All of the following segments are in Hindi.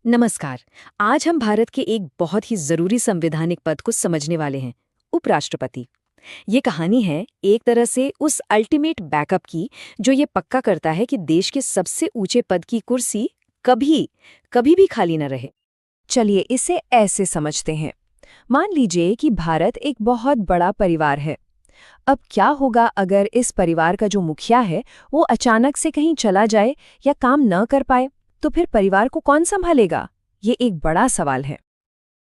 नमस्कार। आज हम भारत के एक बहुत ही जरूरी संवैधानिक पद को समझने वाले हैं, उपराष्ट्रपति। ये कहानी है एक तरह से उस अल्टीमेट बैकअप की, जो ये पक्का करता है कि देश के सबसे ऊंचे पद की कुर्सी कभी कभी भी खाली न रहे। चलिए इसे ऐसे समझते हैं। मान लीजिए कि भारत एक बहुत बड़ा परिवार है। अब क्या होगा अगर इस परिवार का जो मुखिया है वो अचानक से कहीं चला जाए या काम न कर पाए? तो फिर परिवार को कौन संभालेगा? ये एक बड़ा सवाल है।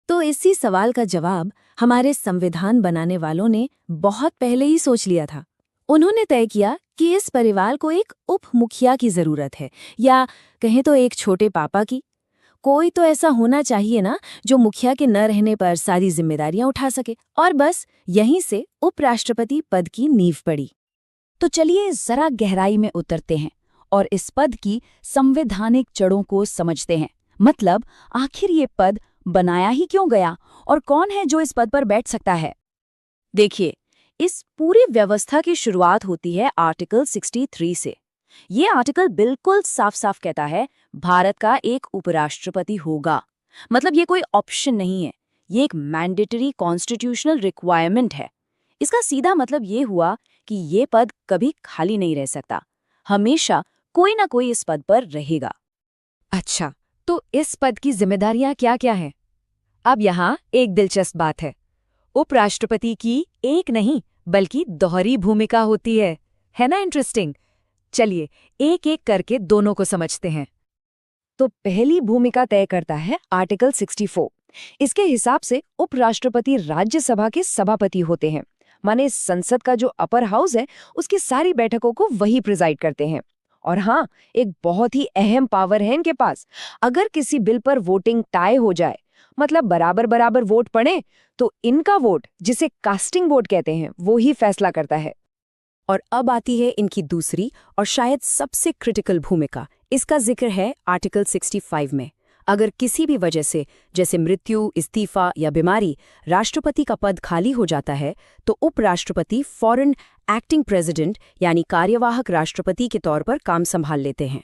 तो इसी सवाल का जवाब हमारे संविधान बनाने वालों ने बहुत पहले ही सोच लिया था। उन्होंने तय किया कि इस परिवार को एक उप मुखिया की जरूरत है, या कहें तो एक छोटे पापा की। कोई तो ऐसा होना चाहिए ना, जो मुखिया के न रहने पर सारी जिम्मेदारियां उठा सके। और बस यहीं से उपराष्ट्रपति पद की नींव पड़ी। तो चलिए जरा गहराई में उतरते हैं और इस पद की संवैधानिक जड़ों को समझते हैं। मतलब आखिर ये पद बनाया ही क्यों गया और कौन है जो इस पद पर बैठ सकता है? देखिए, इस पूरी व्यवस्था की शुरुआत होती है आर्टिकल 63 से। ये आर्टिकल बिल्कुल साफ साफ कहता है, भारत का एक उपराष्ट्रपति होगा। मतलब ये कोई ऑप्शन नहीं है, ये एक मैंडेटरी कॉन्स्टिट्यूशनल रिक्वायरमेंट है। इसका सीधा मतलब ये हुआ कि ये पद कभी खाली नहीं रह सकता। हमेशा कोई ना कोई इस पद पर रहेगा। अच्छा, तो इस पद की जिम्मेदारियां क्या-क्या हैं? अब यहाँ एक दिलचस्प बात है। उपराष्ट्रपति की एक नहीं बल्कि दोहरी भूमिका होती है ना इंटरेस्टिंग? चलिए एक एक करके दोनों को समझते हैं। तो पहली भूमिका तय करता है आर्टिकल 64। इसके हिसाब से उपराष्ट्रपति राज्यसभा के सभापति होते हैं। माने संसद का जो अपर हाउस है उसकी सारी बैठकों को वही प्रिजाइड करते हैं। और हाँ, एक बहुत ही अहम पावर है इनके पास। अगर किसी बिल पर वोटिंग टाई हो जाए, मतलब बराबर बराबर वोट पड़े, तो इनका वोट, जिसे कास्टिंग वोट कहते हैं, वो ही फैसला करता है। और अब आती है इनकी दूसरी और शायद सबसे क्रिटिकल भूमिका। इसका जिक्र है आर्टिकल 65 में। अगर किसी भी वजह से, जैसे मृत्यु, इस्तीफा या बीमारी, राष्ट्रपति का पद खाली हो जाता है, तो उपराष्ट्रपति फौरन एक्टिंग प्रेसिडेंट यानी कार्यवाहक राष्ट्रपति के तौर पर काम संभाल लेते हैं।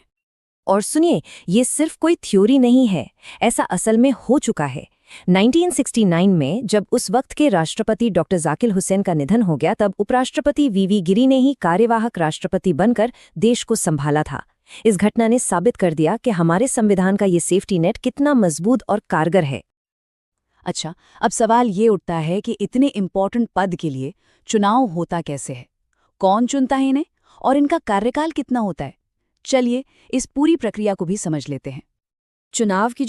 और सुनिए, ये सिर्फ कोई थ्योरी नहीं है, ऐसा असल में हो चुका है। 1969 में जब उस वक्त के राष्ट्रपति डॉक्टर जाकिर हुसैन का निधन हो गया, तब उपराष्ट्रपति वीवी गिरी ने ही कार्यवाहक राष्ट्रपति बनकर देश को संभाला था। इस घटना ने साबित कर दिया कि हमारे संविधान का ये सेफ्टी नेट कितना मजबूत और कारगर है। अच्छा, अब सवाल ये उठता है कि इतने इम्पोर्टेंट पद के लिए चुनाव होता कैसे है? कौन चुनता है इन्हें और इनका कार्यकाल कितना होता है? चलिए इस पूरी प्रक्रिया को भी समझ लेते हैं। चुनाव की